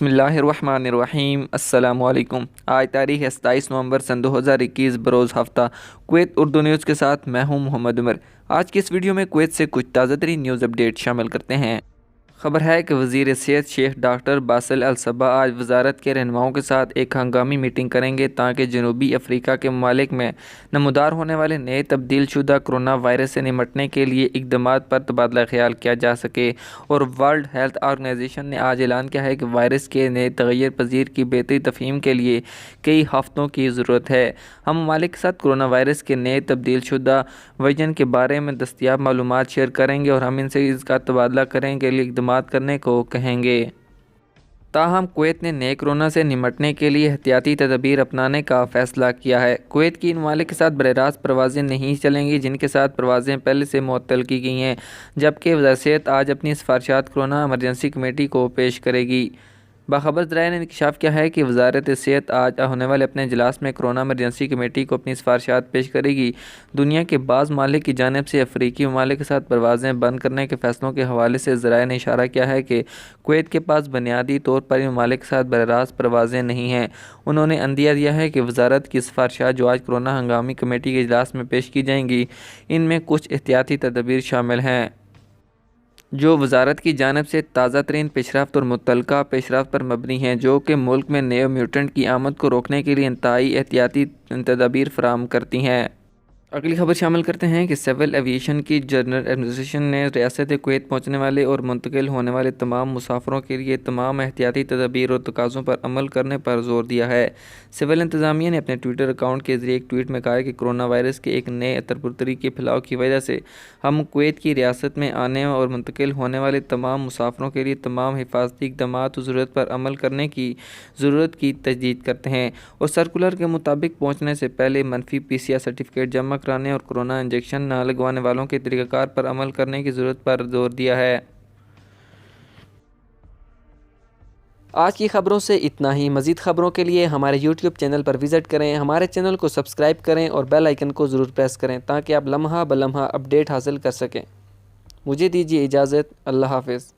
बिस्मिल्लाहिर्रहमानिर्रहीम। अस्सलाम वालेकुम। आज तारीख़ है 27 नवंबर सन 2021 बरोज़ हफ़्ता। कुवैत उर्दू न्यूज़ के साथ मैं हूं मोहम्मद उमर। आज की इस वीडियो में कुवैत से कुछ ताज़ा तरीन न्यूज़ अपडेट शामिल करते हैं। खबर है कि वज़ीर सेहत शेख डॉक्टर बासिल अल सबा आज वजारत के रहनुमाओं के साथ एक हंगामी मीटिंग करेंगे ताकि जनूबी अफ्रीका के ममालिक में नमूदार होने वाले नए तब्दील शुदा कोरोना वायरस से निमटने के लिए इक़दामात पर तबादला ख्याल किया जा सके। और वर्ल्ड हेल्थ ऑर्गेनाइजेशन ने आज ऐलान किया है कि वायरस के नए तग़य्युर पज़ीर की बेहतरी तफ़हीम के लिए कई हफ़्तों की ज़रूरत है। हम ममालिक के साथ कोरोना वायरस के नए तब्दील शुदा वर्जन के बारे में दस्तियाब मालूमात शेयर करेंगे और हम इनसे इसका तबादला करने के लिए इक़दामात करने को कहेंगे। ताहम कुवैत ने नए कोरोना से निमटने के लिए एहतियाती तदबीर अपनाने का फ़ैसला किया है। कुवैत की इन ममालिक के साथ बरह रास्त परवाज़ें नहीं चलेंगी जिनके साथ परवाज़ें पहले से मुअत्तल की गई हैं, जबकि वज़ारत सेहत आज अपनी सिफारिशात कोरोना एमरजेंसी कमेटी को पेश करेगी। बाखबर ज़राए ने इंकशाफ किया है कि वज़ारत सेहत आज होने वाले अपने इजलास में कोरोना एमरजेंसी कमेटी को अपनी सिफारिशात पेश करेगी। दुनिया के बाज़ ममालिक की जानिब से अफ्रीकी ममालिक के साथ परवाज़ें बंद करने के फ़ैसलों के हवाले से ज़राए ने इशारा किया है कि कुवैत के पास बुनियादी तौर पर इन ममालिक के साथ बरह रास्त परवाज़ें नहीं हैं। उन्होंने अंदिया दिया है कि वज़ारत की सिफारिशात जो आज कोरोना हंगामी कमेटी के इजलास में पेश की जाएंगी, इनमें कुछ एहतियाती तदबीर शामिल हैं जो वज़ारत की जानिब से ताज़ा तरीन पेशरफ्त और मुतल्लका पेशरफ्त पर मबनी हैं, जो कि मुल्क में नए म्यूटेंट की आमद को रोकने के लिए इंतहाई एहतियाती तदबीर फराहम करती हैं। अगली खबर शामिल करते हैं कि सिविल एविएशन की जनरल एडमिनिस्ट्रेशन ने रियासत कुवैत पहुँचने वाले और मुंतकिल होने वाले तमाम मुसाफिरों के लिए तमाम एहतियाती तदबीर और तकाज़ों पर अमल करने पर जोर दिया है। सिविल इंतज़ामिया ने अपने ट्विटर अकाउंट के ज़रिए एक ट्वीट में कहा है कि कोरोना वायरस के एक नए अतरपुरतरी के फैलाव की वजह से हम कुवैत की रियासत में आने और मुंतकिल होने वाले तमाम मुसाफिरों के लिए तमाम हिफाजती इक़दामात और ज़रूरत पर अमल करने की ज़रूरत की तजदीद करते हैं और सर्कुलर के मुताबिक पहुँचने से पहले मनफी PCR सर्टिफिकेट जमा कराने और कोरोना इंजेक्शन न लगवाने वालों के तरीक़ाकार पर अमल करने की ज़रूरत पर जोर दिया है। आज की ख़बरों से इतना ही। मज़ीद ख़बरों के लिए हमारे YouTube चैनल पर विज़िट करें, हमारे चैनल को सब्सक्राइब करें और बेल आइकन को ज़रूर प्रेस करें ताकि आप लम्हा ब लम्हा अपडेट हासिल कर सकें। मुझे दीजिए इजाज़त। अल्लाह हाफ़िज़।